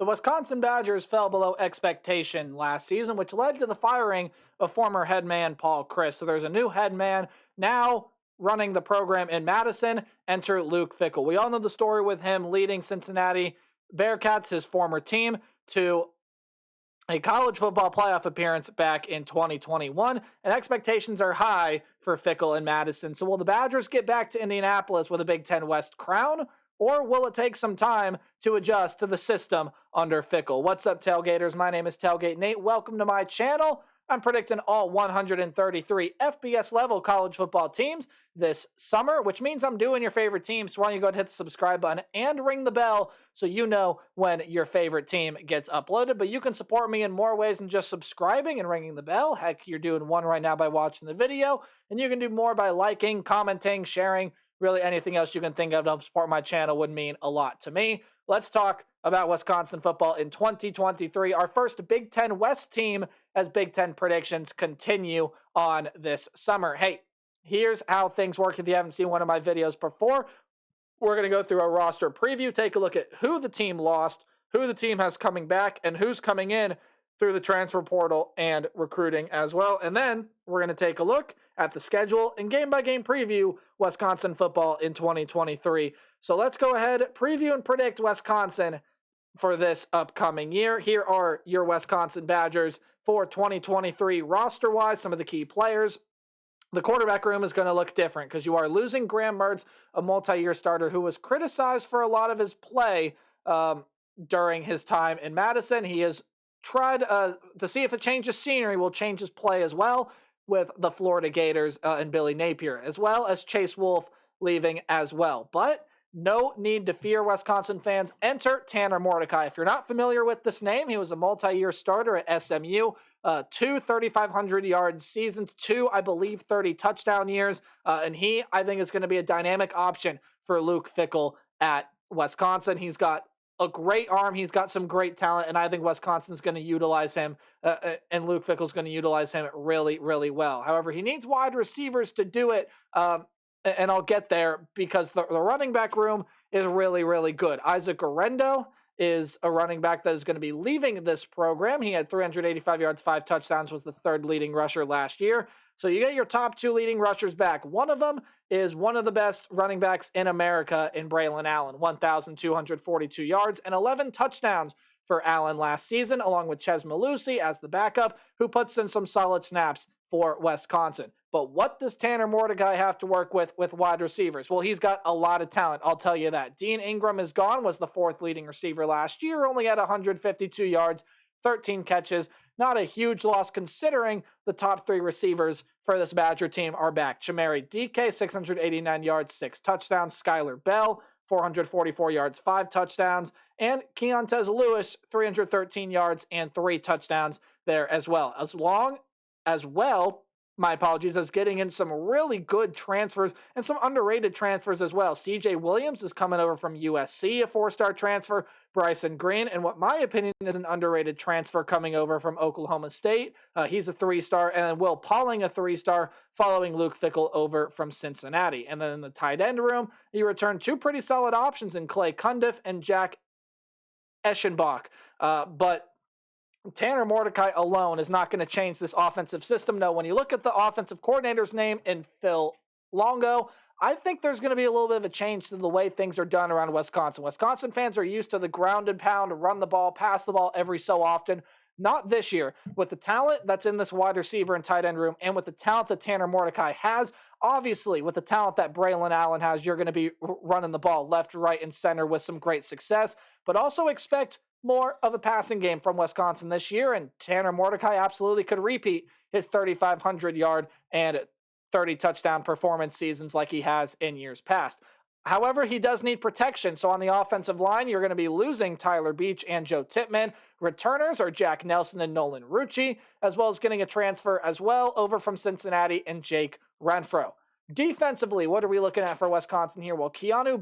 The Wisconsin Badgers fell below expectation last season, which led to the firing of former head man Paul Chryst. So there's a new head man now running the program in Madison. Enter Luke Fickell. We all know the story with him leading Cincinnati Bearcats, his former team, to a college football playoff appearance back in 2021, and expectations are high for Fickell and Madison. So will the Badgers get back to Indianapolis with a Big Ten West crown, or will it take some time to adjust to the system under Fickell? What's up, Tailgaters? My name is Tailgate Nate. Welcome to my channel. I'm predicting all 133 FBS level college football teams this summer, which means I'm doing your favorite teams. So why don't you go ahead and hit the subscribe button and ring the bell so you know when your favorite team gets uploaded. But you can support me in more ways than just subscribing and ringing the bell. Heck, you're doing one right now by watching the video, and you can do more by liking, commenting, sharing. Really, anything else you can think of to help support my channel would mean a lot to me. Let's talk about Wisconsin football in 2023. Our first Big Ten West team as Big Ten predictions continue on this summer. Hey, here's how things work if you haven't seen one of my videos before. We're going to go through a roster preview, take a look at who the team lost, who the team has coming back, and who's coming in through the transfer portal and recruiting as well. And then we're going to take a look at the schedule and game-by-game preview Wisconsin football in 2023. So let's go ahead, preview and predict Wisconsin for this upcoming year. Here are your Wisconsin Badgers for 2023 roster-wise, some of the key players. The quarterback room is going to look different because you are losing Graham Mertz, a multi-year starter who was criticized for a lot of his play during his time in Madison. He has tried to see if a change of scenery will change his play as well with the Florida Gators and Billy Napier, as well as Chase Wolf leaving as well. But no need to fear, Wisconsin fans. Enter Tanner Mordecai. If you're not familiar with this name, he was a multi-year starter at SMU. 2 3,500-yard seasons, 2, I believe, 30 touchdown years. And he, I think, is going to be a dynamic option for Luke Fickell at Wisconsin. He's got a great arm. He's got some great talent, and I think Wisconsin's going to utilize him, and Luke Fickell's going to utilize him really, really well. However, he needs wide receivers to do it, and I'll get there because the running back room is really, really good. Isaac Orendo is a running back that is going to be leaving this program. He had 385 yards, 5 touchdowns, was the third leading rusher last year. So you get your top 2 leading rushers back. One of them is one of the best running backs in America in Braylon Allen, 1,242 yards and 11 touchdowns for Allen last season, along with Ches Malusi as the backup, who puts in some solid snaps for Wisconsin. But what does Tanner Mordecai have to work with wide receivers? Well, he's got a lot of talent, I'll tell you that. Dean Ingram is gone, was the 4th leading receiver last year, only had 152 yards, 13 catches. Not a huge loss considering the top 3 receivers for this Badger team are back. Chimere Dike, 689 yards, 6 touchdowns. Skylar Bell, 444 yards, 5 touchdowns. And Keontez Lewis, 313 yards and 3 touchdowns there as well. My apologies, as getting in some really good transfers and some underrated transfers as well. CJ Williams is coming over from USC, a 4-star transfer. Bryson Green, and what my opinion is an underrated transfer coming over from Oklahoma State. He's a 3-star, and then Will Pauling, a 3-star, following Luke Fickell over from Cincinnati. And then in the tight end room, you return 2 pretty solid options in Clay Cundiff and Jack Eschenbach. But Tanner Mordecai alone is not going to change this offensive system. No, when you look at the offensive coordinator's name in Phil Longo, I think there's going to be a little bit of a change to the way things are done around Wisconsin. Wisconsin fans are used to the ground and pound, run the ball, pass the ball every so often. Not this year. With the talent that's in this wide receiver and tight end room, and with the talent that Tanner Mordecai has, obviously with the talent that Braylon Allen has, you're going to be running the ball left, right, and center with some great success. But also expect more of a passing game from Wisconsin this year, and Tanner Mordecai absolutely could repeat his 3,500-yard and 30-touchdown performance seasons like he has in years past. However, he does need protection, so on the offensive line, you're going to be losing Tyler Beach and Joe Tippmann. Returners are Jack Nelson and Nolan Rucci, as well as getting a transfer as well over from Cincinnati and Jake Renfro. Defensively, what are we looking at for Wisconsin here? Well, Keanu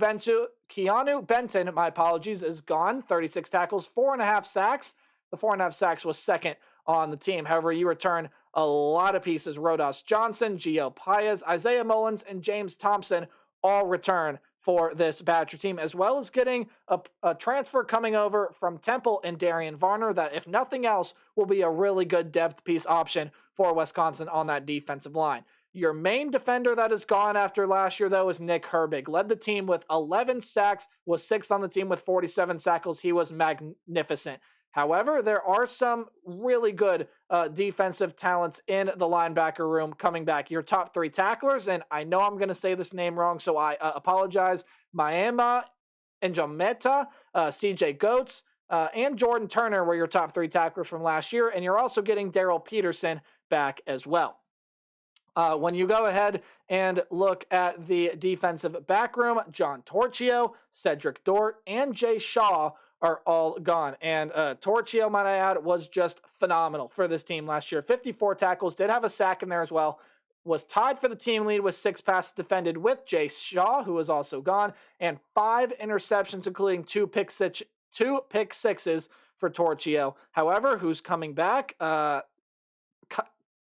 Benton, my apologies, is gone. 36 tackles, 4.5 sacks. The 4.5 sacks was second on the team. However, you return a lot of pieces. Rodas Johnson, Gio Paez, Isaiah Mullins, and James Thompson all return for this Badger team, as well as getting a transfer coming over from Temple and Darian Varner that, if nothing else, will be a really good depth piece option for Wisconsin on that defensive line. Your main defender that is gone after last year, though, is Nick Herbig. Led the team with 11 sacks, was 6th on the team with 47 tackles. He was magnificent. However, there are some really good defensive talents in the linebacker room coming back. Your top 3 tacklers, and I know I'm going to say this name wrong, so I apologize. Maema Njameta, CJ Goetz, and Jordan Turner were your top 3 tacklers from last year, and you're also getting Daryl Peterson back as well. When you go ahead and look at the defensive back room, John Torchio, Cedric Dort, and Jay Shaw are all gone. And Torchio, might I add, was just phenomenal for this team last year. 54 tackles, did have a sack in there as well. Was tied for the team lead with 6 passes defended with Jay Shaw, who is also gone, and 5 interceptions, including 2 pick sixes for Torchio. However, who's coming back? Kaimoai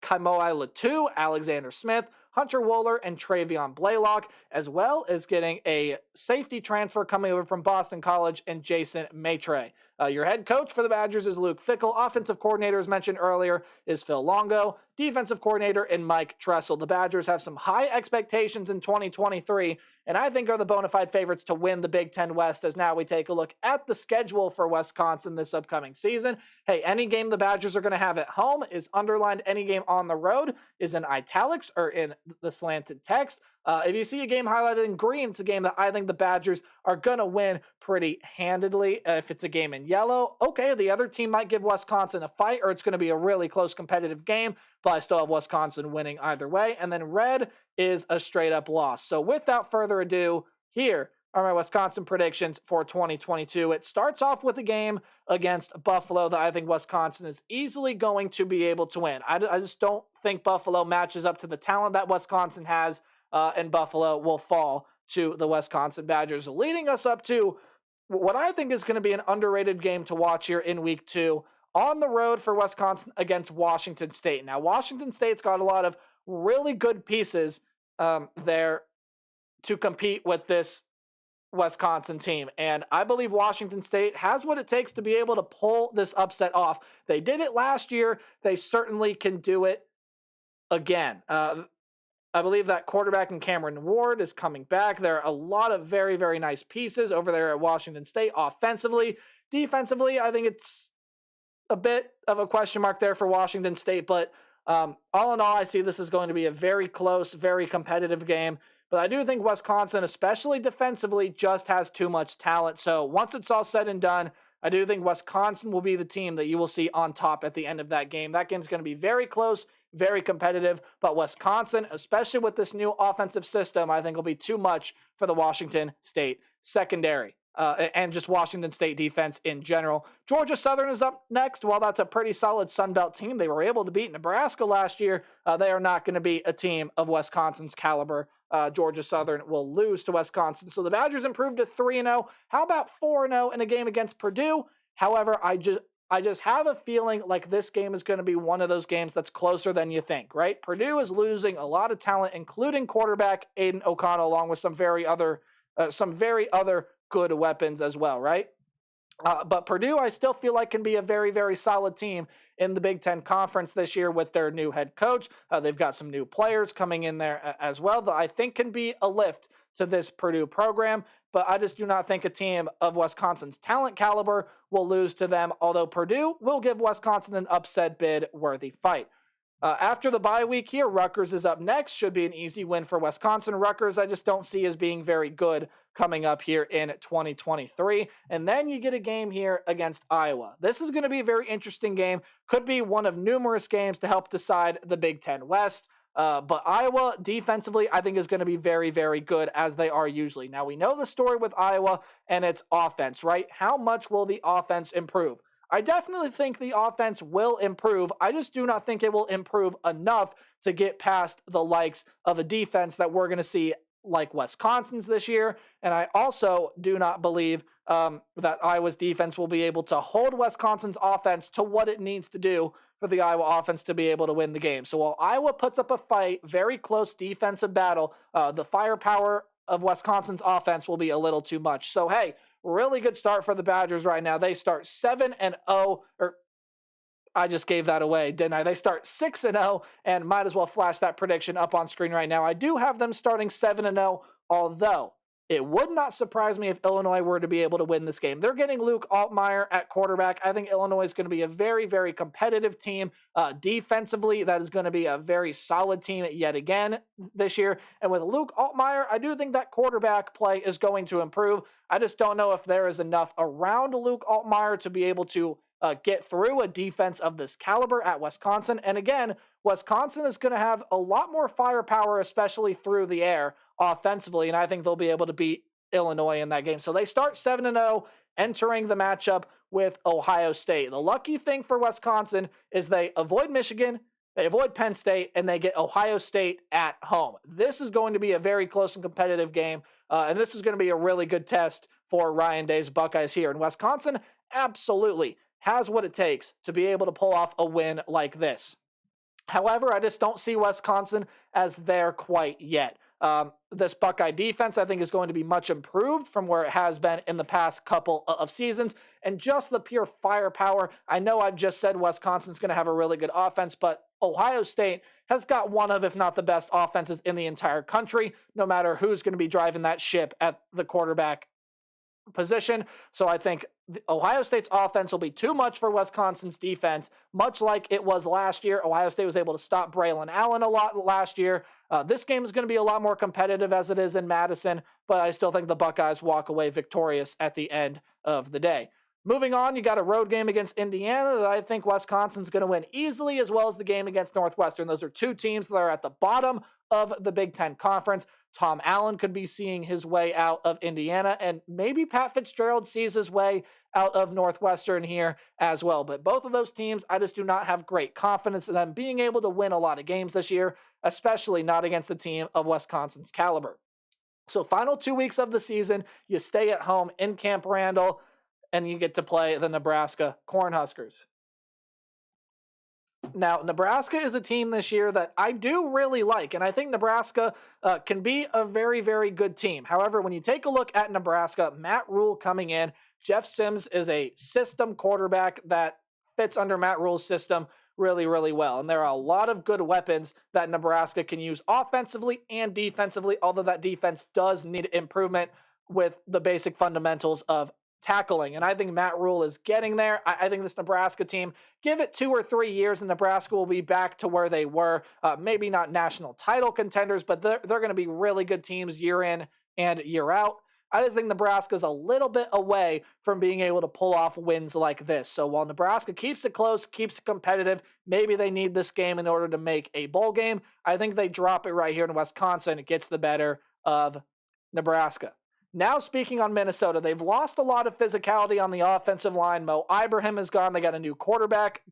Latu, Alexander Smith, Hunter Wohler, and Travion Blaylock, as well as getting a safety transfer coming over from Boston College and Jason Maitre. Your head coach for the Badgers is Luke Fickell. Offensive coordinator, as mentioned earlier, is Phil Longo. Defensive coordinator and Mike Tressel. The Badgers have some high expectations in 2023, and I think are the bona fide favorites to win the Big Ten West, as now we take a look at the schedule for Wisconsin this upcoming season. Hey, any game the Badgers are going to have at home is underlined. Any game on the road is in italics or in the slanted text. If you see a game highlighted in green, it's a game that I think the Badgers are going to win pretty handedly. If it's a game in yellow, okay, the other team might give Wisconsin a fight, or it's going to be a really close competitive game, but I still have Wisconsin winning either way. And then red is a straight-up loss. So without further ado, here are my Wisconsin predictions for 2022. It starts off with a game against Buffalo that I think Wisconsin is easily going to be able to win. I just don't think Buffalo matches up to the talent that Wisconsin has, and Buffalo will fall to the Wisconsin Badgers, leading us up to what I think is going to be an underrated game to watch here in week 2 on the road for Wisconsin against Washington State. Now, Washington State's got a lot of really good pieces there to compete with this Wisconsin team, and I believe Washington State has what it takes to be able to pull this upset off. They did it last year. They certainly can do it again. I believe that quarterback in Cameron Ward is coming back. There are a lot of very, very nice pieces over there at Washington State offensively. Defensively, I think it's a bit of a question mark there for Washington State, but all in all, I see this is going to be a very close, very competitive game. But I do think Wisconsin, especially defensively, just has too much talent. So once it's all said and done, I do think Wisconsin will be the team that you will see on top at the end of that game. That game's going to be very close, very competitive, but Wisconsin, especially with this new offensive system, I think will be too much for the Washington State secondary. And just Washington State defense in general. Georgia Southern is up next. While that's a pretty solid Sun Belt team, they were able to beat Nebraska last year. They are not going to be a team of Wisconsin's caliber. Georgia Southern will lose to Wisconsin. So the Badgers improved to 3-0. How about 4-0 in a game against Purdue? However, I just have a feeling like this game is going to be one of those games that's closer than you think, right? Purdue is losing a lot of talent, including quarterback Aiden O'Connell, along with some very other good weapons as well, right? But Purdue, I still feel like can be a very, very solid team in the Big Ten Conference this year with their new head coach. They've got some new players coming in there as well that I think can be a lift to this Purdue program. But I just do not think a team of Wisconsin's talent caliber will lose to them, although Purdue will give Wisconsin an upset bid-worthy fight. After the bye week here, Rutgers is up next. Should be an easy win for Wisconsin. Rutgers I just don't see as being very good coming up here in 2023. And then you get a game here against Iowa. This is going to be a very interesting game. Could be one of numerous games to help decide the Big Ten West. But Iowa defensively, I think, is going to be very, very good, as they are usually. Now, we know the story with Iowa and its offense, right? How much will the offense improve? I definitely think the offense will improve. I just do not think it will improve enough to get past the likes of a defense that we're going to see like Wisconsin's this year. And I also do not believe that Iowa's defense will be able to hold Wisconsin's offense to what it needs to do for the Iowa offense to be able to win the game. So while Iowa puts up a fight, very close defensive battle, the firepower of Wisconsin's offense will be a little too much. So, hey, really good start for the Badgers right now. They start 7-0, or I just gave that away, didn't I? They start 6-0, and might as well flash that prediction up on screen right now. I do have them starting 7-0, although it would not surprise me if Illinois were to be able to win this game. They're getting Luke Altmaier at quarterback. I think Illinois is going to be a very, very competitive team. Defensively, that is going to be a very solid team yet again this year. And with Luke Altmaier, I do think that quarterback play is going to improve. I just don't know if there is enough around Luke Altmaier to be able to get through a defense of this caliber at Wisconsin. And again, Wisconsin is going to have a lot more firepower, especially through the air offensively, and I think they'll be able to beat Illinois in that game. So they start 7-0, entering the matchup with Ohio State. The lucky thing for Wisconsin is they avoid Michigan, they avoid Penn State, and they get Ohio State at home. This is going to be a very close and competitive game, and this is going to be a really good test for Ryan Day's Buckeyes here. And Wisconsin absolutely has what it takes to be able to pull off a win like this. However, I just don't see Wisconsin as there quite yet. This Buckeye defense, I think, is going to be much improved from where it has been in the past couple of seasons. And just the pure firepower, I know I've just said Wisconsin's going to have a really good offense, but Ohio State has got one of, if not the best offenses in the entire country, no matter who's going to be driving that ship at the quarterback position. So I think Ohio State's offense will be too much for Wisconsin's defense, much like it was last year. Ohio State was able to stop Braylon Allen a lot last year. This game is going to be a lot more competitive as it is in Madison, but I still think the Buckeyes walk away victorious at the end of the day. Moving on, you got a road game against Indiana that I think Wisconsin's going to win easily, as well as the game against Northwestern. Those are two teams that are at the bottom of the Big Ten Conference. Tom Allen could be seeing his way out of Indiana, and maybe Pat Fitzgerald sees his way out of Northwestern here as well. But both of those teams, I just do not have great confidence in them being able to win a lot of games this year, especially not against a team of Wisconsin's caliber. So final 2 weeks of the season, you stay at home in Camp Randall, and you get to play the Nebraska Cornhuskers. Now, Nebraska is a team this year that I do really like, and I think Nebraska can be a very, very good team. However, when you take a look at Nebraska, Matt Rule coming in, Jeff Sims is a system quarterback that fits under Matt Rule's system really, really well. And there are a lot of good weapons that Nebraska can use offensively and defensively, although that defense does need improvement with the basic fundamentals of tackling. And I think Matt Rule is getting there. I think this Nebraska team, give it 2 or 3 years and Nebraska will be back to where they were. Maybe not national title contenders, but they're going to be really good teams year in and year out. I just think Nebraska's a little bit away from being able to pull off wins like this. So while Nebraska keeps it close, keeps it competitive, maybe they need this game in order to make a bowl game. I think they drop it right here in Wisconsin. It gets the better of Nebraska. Now speaking on Minnesota, they've lost a lot of physicality on the offensive line. Mo Ibrahim is gone. They got a new quarterback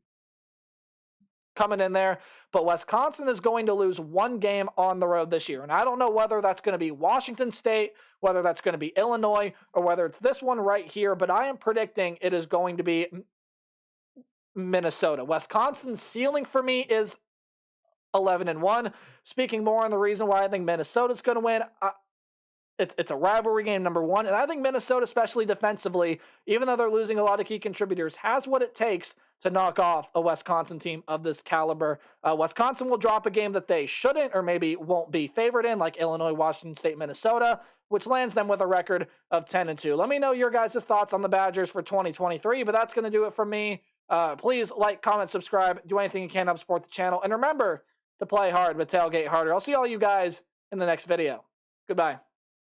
coming in there. But Wisconsin is going to lose one game on the road this year. And I don't know whether that's going to be Washington State, whether that's going to be Illinois, or whether it's this one right here. But I am predicting it is going to be Minnesota. Wisconsin's ceiling for me is 11-1. Speaking more on the reason why I think Minnesota's going to win, It's a rivalry game, number one. And I think Minnesota, especially defensively, even though they're losing a lot of key contributors, has what it takes to knock off a Wisconsin team of this caliber. Wisconsin will drop a game that they shouldn't or maybe won't be favored in, like Illinois, Washington State, Minnesota, which lands them with a record of 10-2. Let me know your guys' thoughts on the Badgers for 2023, but that's going to do it for me. Please like, comment, subscribe, do anything you can to help support the channel. And remember to play hard, but tailgate harder. I'll see all you guys in the next video. Goodbye.